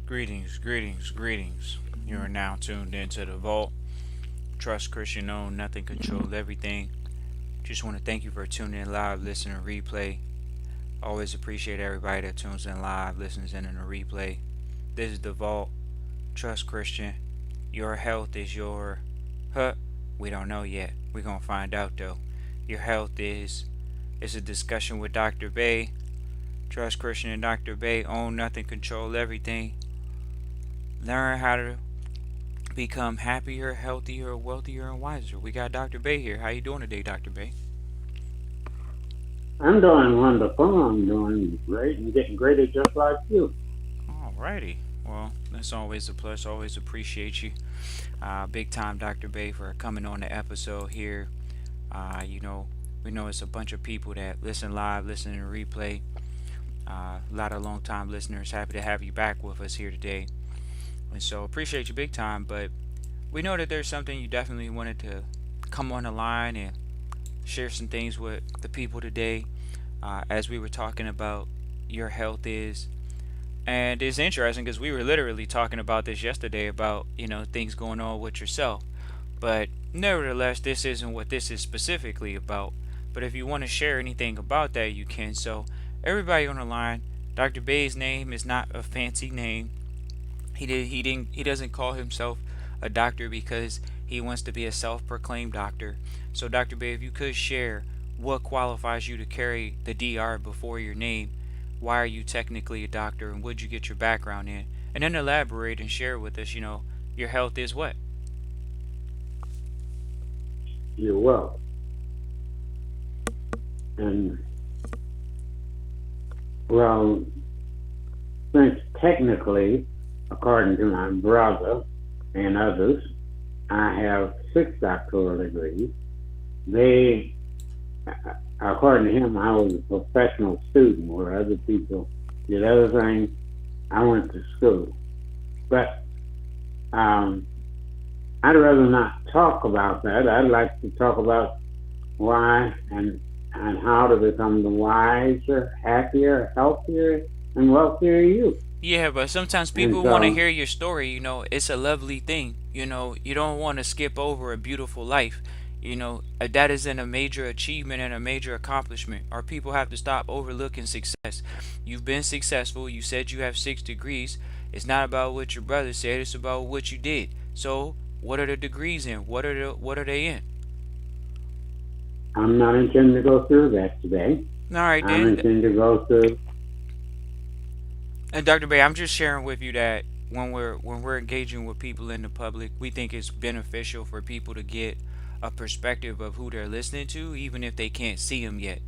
Greetings, greetings, greetings. You are now tuned into the Vault. Trust Christian own, nothing control everything. Just want to thank you for tuning in live, listening, replay. Always appreciate everybody that tunes in live, listens in the replay. This is the Vault. Trust Christian. Your health is your huh? We don't know yet. We're gonna find out though. Your health is it's a discussion with Dr. Bay. Trust Christian and Dr. Bay own nothing, control everything. Learn how to become happier, healthier, wealthier, and wiser. We got Dr. Bay here. How you doing today, Dr. Bay? I'm doing wonderful. I'm doing great and getting greater just like you. Alrighty. Well, that's always a plus. Always appreciate you. Big time, Dr. Bay, for coming on the episode here. You know, we know it's a bunch of people that listen live, listen and replay. A lot of long time listeners. Happy to have you back with us here today. And so appreciate you big time. But we know that there's something you definitely wanted to come on the line and share some things with the people today, as we were talking about your health is. And it's interesting because we were literally talking about this yesterday about, things going on with yourself. But nevertheless, this isn't what this is specifically about. But if you want to share anything about that, you can. So, everybody on the line, Dr. Bay's name is not a fancy name. He doesn't call himself a doctor because he wants to be a self-proclaimed doctor. So Dr. Bay, if you could share what qualifies you to carry the DR before your name, why are you technically a doctor, and what'd you get your background in, and then elaborate and share with us, your health is what? You're well. And, well, since technically, according to my brother and others, I have 6 doctoral degrees. They, according to him, I was a professional student where other people did other things. I went to school. But I'd rather not talk about that. I'd like to talk about why and how to become the wiser, happier, healthier, and wealthier you. Yeah, but sometimes And people want to so, hear your story. It's a lovely thing. You don't want to skip over a beautiful life. That isn't a major achievement and a major accomplishment. Our people have to stop overlooking success. You've been successful. You said you have 6 degrees. It's not about what your brother said. It's about what you did. So, what are the degrees in? What are they in? I'm not intending to go through that today. All right, I'm then. intending to go through. And Dr. Bay, I'm just sharing with you that when we're engaging with people in the public, we think it's beneficial for people to get a perspective of who they're listening to, even if they can't see them yet.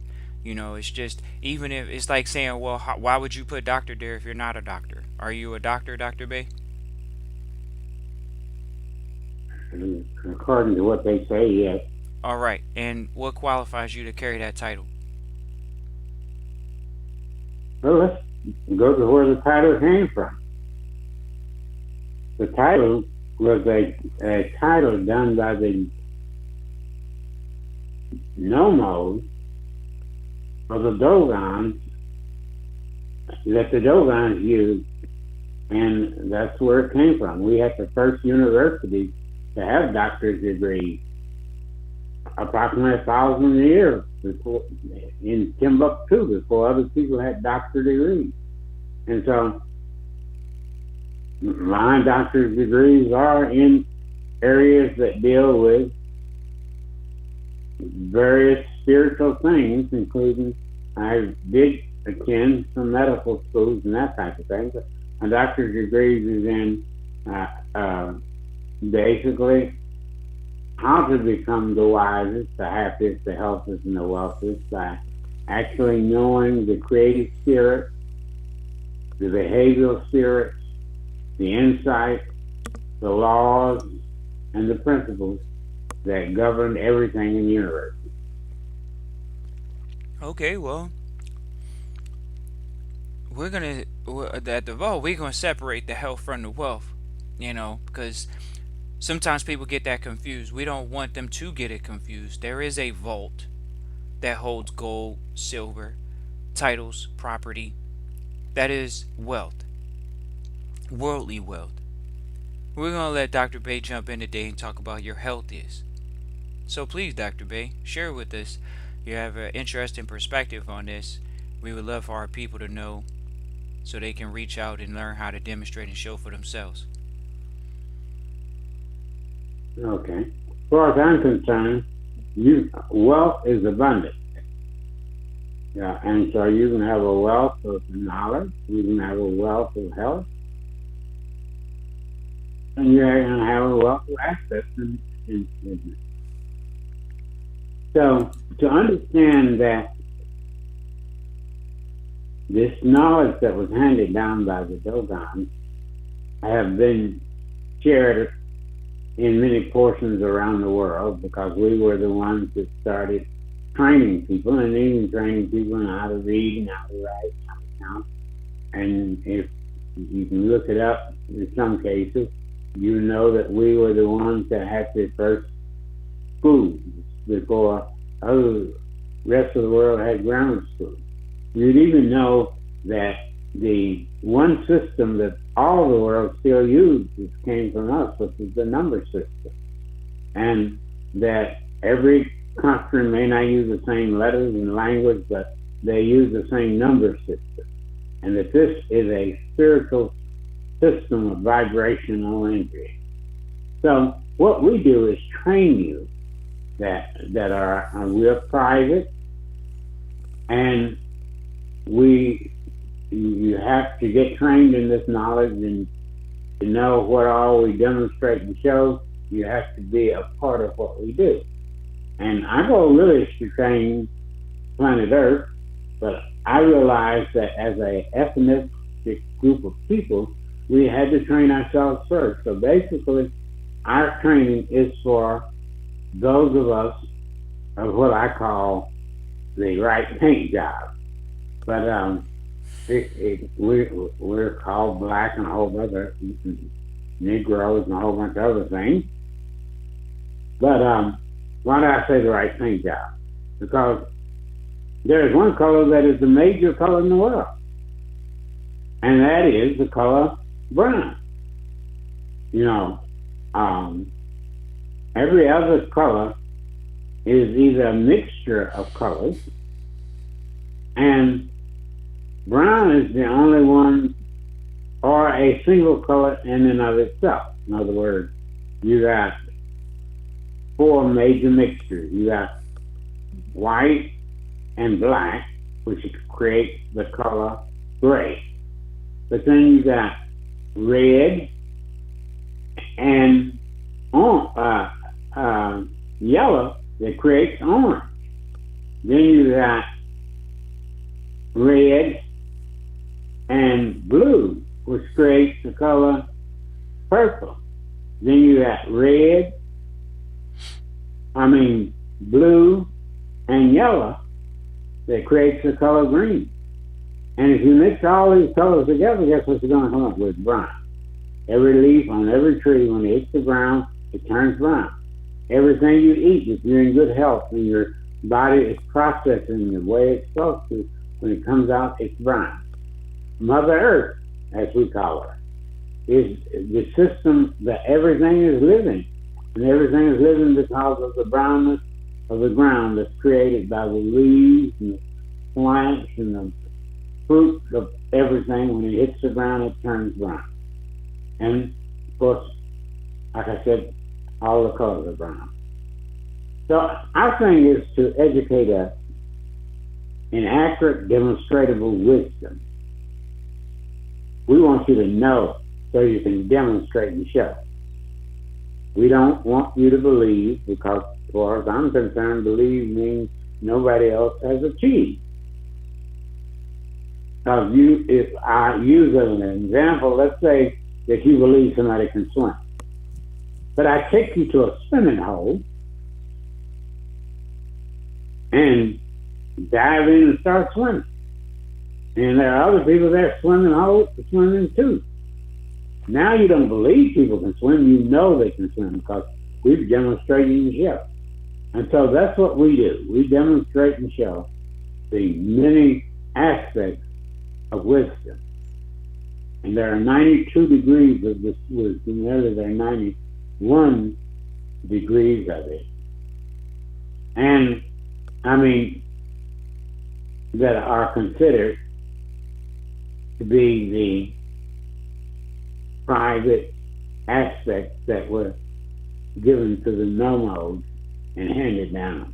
It's just even if it's like saying, well, why would you put doctor there if you're not a doctor? Are you a doctor, Dr. Bay? According to what they say, yes. All right. And what qualifies you to carry that title? Well, let's go to where the title came from. The title was a title done by the nomos of the Dogons that the Dogons used, and that's where it came from. We had the first university to have doctor's degrees approximately 1,000 years before in Timbuktu before other people had doctor degrees. And so my doctor's degrees are in areas that deal with various spiritual things, including I did attend some medical schools and that type of thing. But my doctor's degrees is in basically how to become the wisest, the happiest, the healthiest, and the wealthiest by actually knowing the creative spirit, the behavioral spirit, the insight, the laws, and the principles that govern everything in the universe. Okay, well, at the vault, we're gonna separate the health from the wealth. Because sometimes people get that confused. We don't want them to get it confused. There is a vault that holds gold, silver, titles, property. That is wealth. worldly wealth. We're going to let Dr. Bay jump in today and talk about your health is. So please, Dr. Bay, share with us. You have an interesting perspective on this. We would love for our people to know so they can reach out and learn how to demonstrate and show for themselves. Okay. As far as I'm concerned, wealth is abundant. Yeah, and so you can have a wealth of knowledge, you can have a wealth of health, and you're going to have a wealth of access in business. So to understand that this knowledge that was handed down by the Dogons have been shared in many portions around the world because we were the ones that started training people and even training people in how to read and how to write and how to count. And if you can look it up in some cases, you know that we were the ones that had the first schools before other rest of the world had grammar schools. You'd even know that the one system that all the world still uses came from us, which is the number system. And that every country may not use the same letters and language, but they use the same number system. And that this is a spiritual system of vibrational energy. So what we do is train you that we're private, and you have to get trained in this knowledge and to know what all we demonstrate and show. You have to be a part of what we do. And our goal really is to train planet Earth, but I realized that as a ethnic group of people, we had to train ourselves first. So basically, our training is for those of us of what I call the right paint job. But we're called black and a whole bunch of Negroes and a whole bunch of other things. But why do I say the right paint job? Because there is one color that is the major color in the world, and that is the color brown. You know, every other color is either a mixture of colors, and brown is the only one or a single color in and of itself. In other words, you got four major mixtures. You got white and black, which creates the color gray. But then you got red and yellow that creates orange. Then you got red and blue, which creates the color purple. Then you got blue and yellow that creates the color green. And if you mix all these colors together, guess what you're going to come up with? Brown. Every leaf on every tree, when it hits the ground, it turns brown. Everything you eat, if you're in good health and your body is processing the way it's supposed to, when it comes out, it's brown. Mother Earth, as we call her, is the system that everything is living. And everything is living because of the brownness of the ground that's created by the leaves and the plants and the fruit of everything. When it hits the ground, it turns brown. And of course, like I said, all the colors are brown. So our thing is to educate us in accurate, demonstrable wisdom. We want you to know so you can demonstrate and show. We don't want you to believe because, as far as I'm concerned, believe means nobody else has achieved. Now, if I use as an example, let's say that you believe somebody can swim. But I take you to a swimming hole and dive in and start swimming. And there are other people there swimming too. Now you don't believe people can swim, you know they can swim because we've demonstrated and show. And so that's what we do. We demonstrate and show the many aspects of wisdom. And there are 92 degrees of this wisdom. Really, there are 91 degrees of it. And I mean, that are considered to be the private aspects that were given to the nomos and handed down.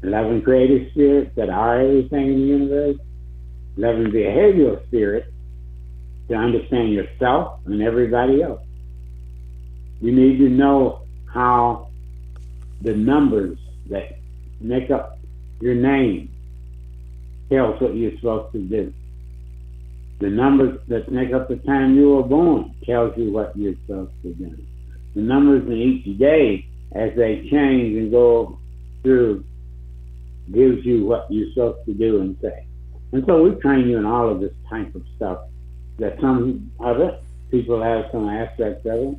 11 creative spirits that are everything in the universe. 11 behavioral spirits to understand yourself and everybody else. You need to know how the numbers that make up your name tells what you're supposed to do. The numbers that make up the time you were born tells you what you're supposed to do. The numbers in each day, as they change and go through, gives you what you're supposed to do and say. And so we train you in all of this type of stuff. That some of it, people have some aspects of it,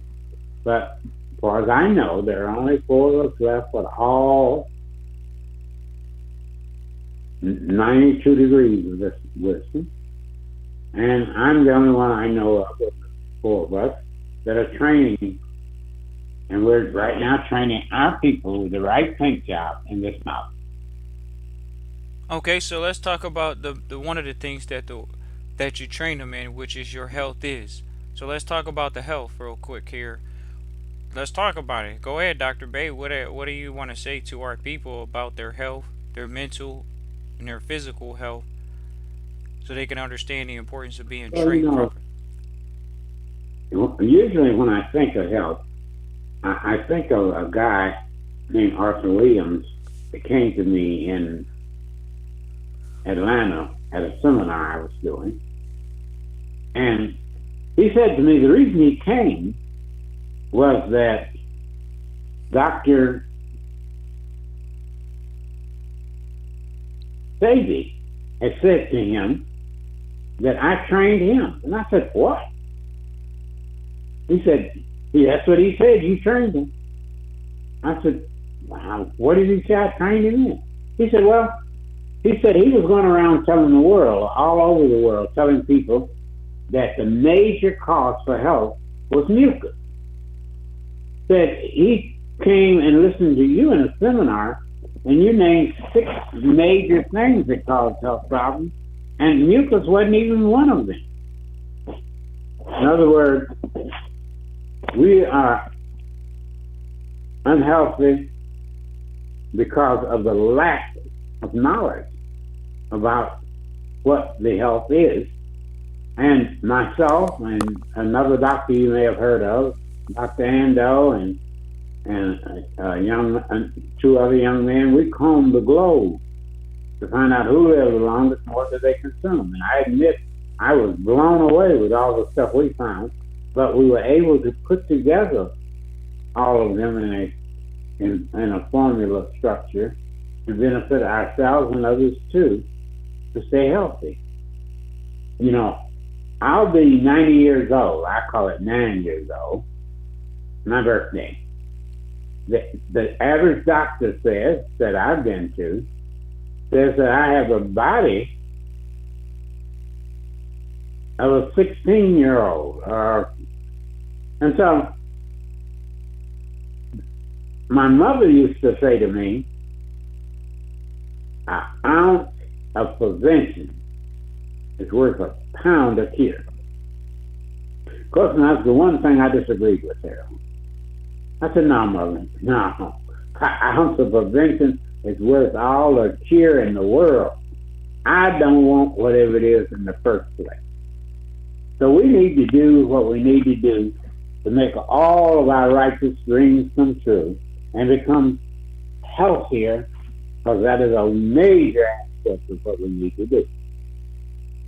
but as far as I know, there are only 4 of us left with all 92 degrees of this wisdom. And I'm the only one I know of the 4 of us that are training. And we're right now training our people with the right paint job in this mouth. Okay, so let's talk about the one of the things that you train them in, which is your health is. So let's talk about the health real quick here. Let's talk about it. Go ahead, Dr. Bay. What do you want to say to our people about their health, their mental, and their physical health, so they can understand the importance of being Well, trained properly? usually when I think of health, I think of a guy named Arthur Williams that came to me in Atlanta at a seminar I was doing. And he said to me the reason he came was that Dr. Sadie had said to him that I trained him. And I said, what? He said, yeah, that's what he said, you trained him. I said, wow, what did he say I trained him in? He said, well, he said he was going around telling the world, all over the world, telling people that the major cause for health was mucus. Said he came and listened to you in a seminar, and you named 6 major things that cause health problems, and mucus wasn't even one of them. In other words, we are unhealthy because of the lack of knowledge about what the health is. And myself and another doctor you may have heard of, Dr. Ando, and 2 other young men, we combed the globe to find out who lived the longest and what did they consume. And I admit I was blown away with all the stuff we found, but we were able to put together all of them in a formula structure to benefit ourselves and others too, to stay healthy. You know, I'll be 90 years old. I call it 9 years old. My birthday. The average doctor says that I've been to says that I have a body of a 16-year-old. And so my mother used to say to me, an ounce of prevention is worth a pound of cure. Of course, that's the one thing I disagreed with her. I said, no, mother, no. An ounce of prevention is worth all the cure in the world. I don't want whatever it is in the first place. So we need to do what we need to do to make all of our righteous dreams come true and become healthier, because that is a major aspect of what we need to do.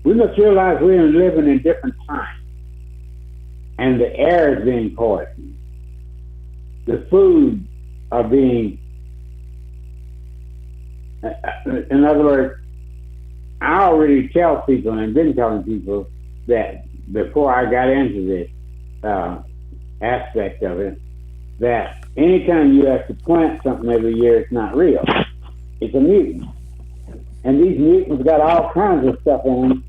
We must realize we're living in different times, and the air is being poisoned. The foods are being, in other words, I already tell people and been telling people that before I got into this aspect of it, that anytime you have to plant something every year, it's not real. It's a mutant. And these mutants got all kinds of stuff in them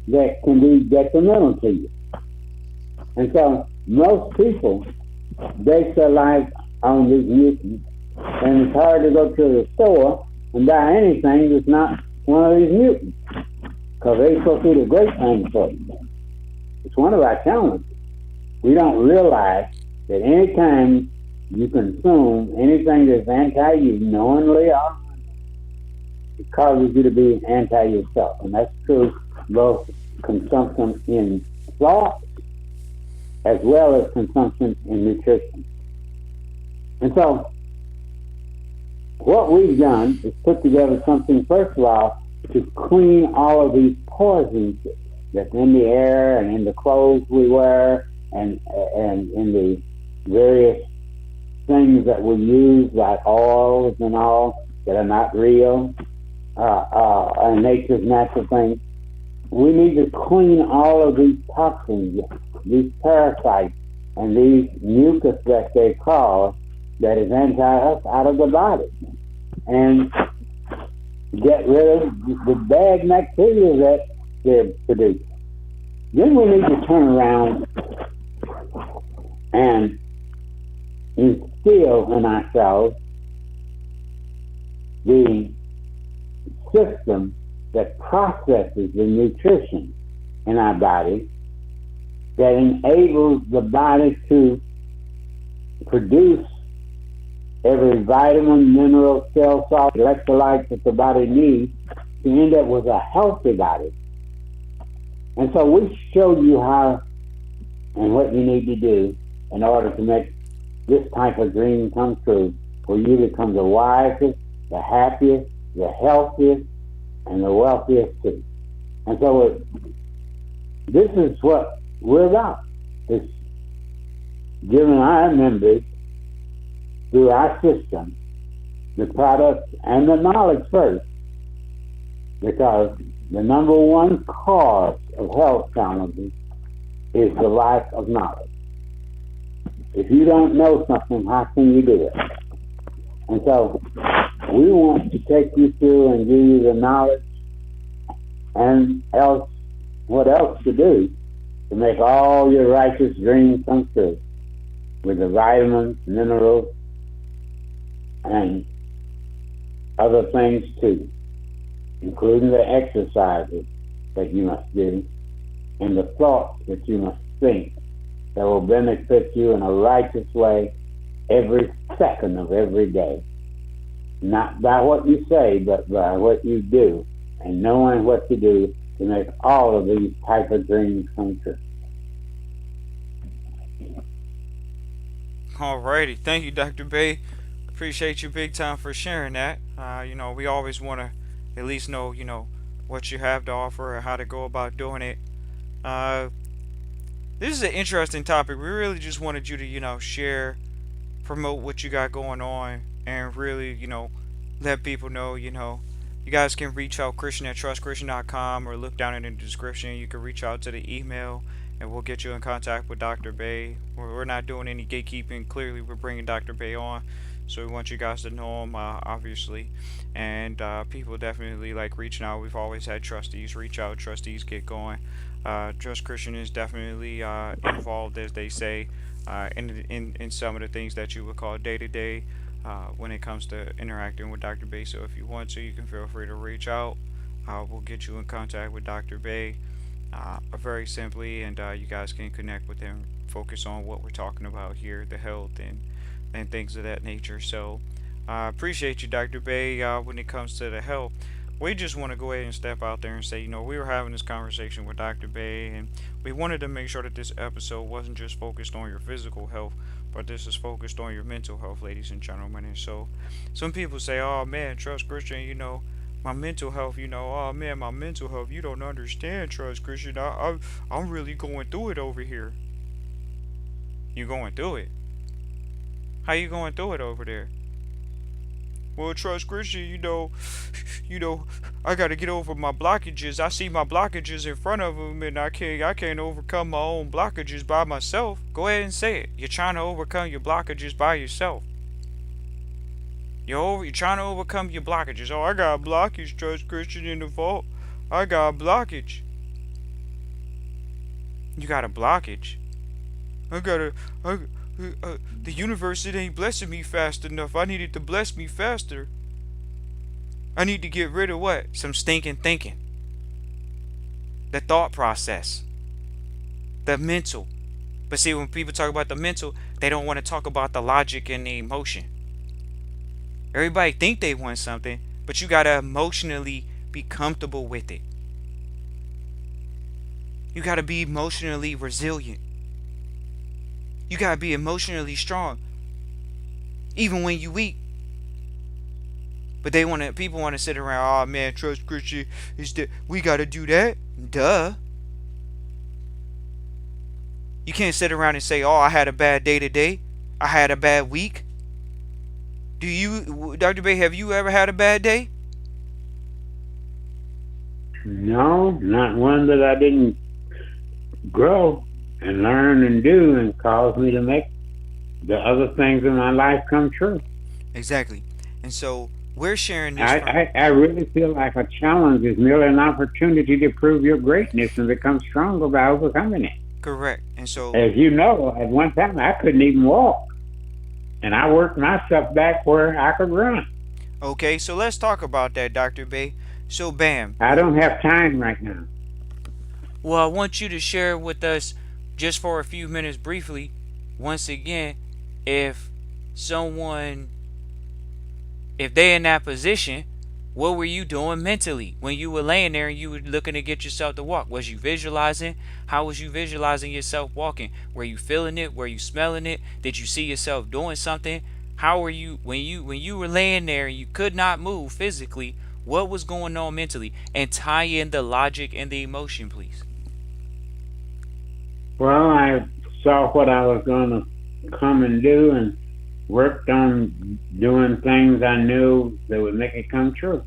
that can be detrimental to you. And so most people base their life on these mutants, and it's hard to go to the store and buy anything that's not one of these mutants because they supposed to do the great things for you. It's one of our challenges. We don't realize that anytime you consume anything that's anti you, knowingly or it causes you to be anti yourself. And that's true both consumption in thought as well as consumption in nutrition. And so what we've done is put together something, first of all, to clean all of these poisons that's in the air and in the clothes we wear and in the various things that we use, like oils and all that are not real, and nature's natural things. We need to clean all of these toxins, these parasites, and these mucus that they cause that is anti us out of the body. And get rid of the bad bacteria that they produce. Then we need to turn around and instill in ourselves the system that processes the nutrition in our body that enables the body to produce every vitamin, mineral, cell salt, electrolytes that the body needs to end up with a healthy body. And so we showed you how and what you need to do in order to make this type of dream come true, where you become the wisest, the happiest, the healthiest, and the wealthiest too. And so this is what we're about. It's giving our members through our system the products and the knowledge first, because the number one cause of health challenges is the lack of knowledge. If you don't know something, how can you do it? And so we want to take you through and give you the knowledge and else what else to do to make all your righteous dreams come true with the vitamins, minerals, and other things too, including the exercises that you must do and the thoughts that you must think that will benefit you in a righteous way every second of every day. Not by what you say, but by what you do, and knowing what to do to make all of these type of dreams come true. Alrighty, thank you, Dr. Bay. Appreciate you big time for sharing that. We always want to at least know, what you have to offer or how to go about doing it. Uh, this is an interesting topic. We really just wanted you to, share, promote what you got going on, and really, let people know, you guys can reach out Christian at trustchristian.com or look down in the description. You can reach out to the email and we'll get you in contact with Dr. Bay. We're not doing any gatekeeping. Clearly, we're bringing Dr. Bay on. So we want you guys to know him, obviously. And people definitely like reaching out. We've always had trustees reach out, trustees get going. Trust Christian is definitely involved, as they say, in some of the things that you would call day to day when it comes to interacting with Dr. Bay. So if you want to, you can feel free to reach out. We'll get you in contact with Dr. Bay very simply, and you guys can connect with him, focus on what we're talking about here, the health and things of that nature. So I appreciate you, Dr. Bay. When it comes to the health, we just want to go ahead and step out there and say, we were having this conversation with Dr. Bay, and we wanted to make sure that this episode wasn't just focused on your physical health, but this is focused on your mental health, ladies and gentlemen. And so some people say, oh man, Trust Christian, my mental health, oh man, my mental health, you don't understand, Trust Christian. I'm really going through it over here. You going through it? How you going through it over there? Well, Trust Christian, I gotta get over my blockages. I see my blockages in front of them, and I can't overcome my own blockages by myself. Go ahead and say it. You're trying to overcome your blockages by yourself. You're trying to overcome your blockages. Oh, I got a blockage, Trust Christian, in the vault. I got a blockage. You got a blockage. I gotta, I, the universe, it ain't blessing me fast enough. I needed to bless me faster. I need to get rid of what? Some stinking thinking. The thought process. The mental. But see, when people talk about the mental, they don't want to talk about the logic and the emotion. Everybody think they want something, but you gotta emotionally be comfortable with it. You gotta be emotionally resilient. You gotta be emotionally strong, even when you weak. But people wanna sit around, oh man, trust Christian is that we gotta do that. Duh. You can't sit around and say, oh, I had a bad day today. I had a bad week. Do you, Dr. Bay, have you ever had a bad day? No, not one that I didn't grow and learn and do and cause me to make the other things in my life come true. Exactly. And so we're sharing this I, from I really feel like a challenge is merely an opportunity to prove your greatness and become stronger by overcoming it. correct. And so, As you know, at one time I couldn't even walk, and I worked myself back where I could run. okay, so let's talk about that, Dr. Bay. So, bam. I don't have time right now. Well, I want you to share with us just for a few minutes briefly, once again, if someone, if they in that position, what were you doing mentally when you were laying there and you were looking to get yourself to walk? Was you visualizing? How was you visualizing yourself walking? Were you feeling it? Were you smelling it? Did you see yourself doing something? How were you when you were laying there and you could not move physically? What was going on mentally? And tie in the logic and the emotion, please. Well, I saw what I was going to come and do and worked on doing things I knew that would make it come true.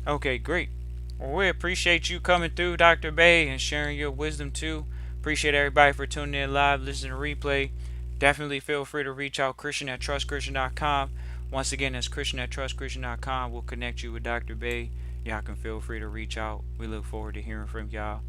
Okay, great. Well, we appreciate you coming through, Dr. Bay, and sharing your wisdom too. Appreciate everybody for tuning in live, listening to replay. Definitely feel free to reach out, Christian at trustchristian.com. Once again, that's Christian at trustchristian.com. We'll connect you with Dr. Bay. Y'all can feel free to reach out. We look forward to hearing from y'all.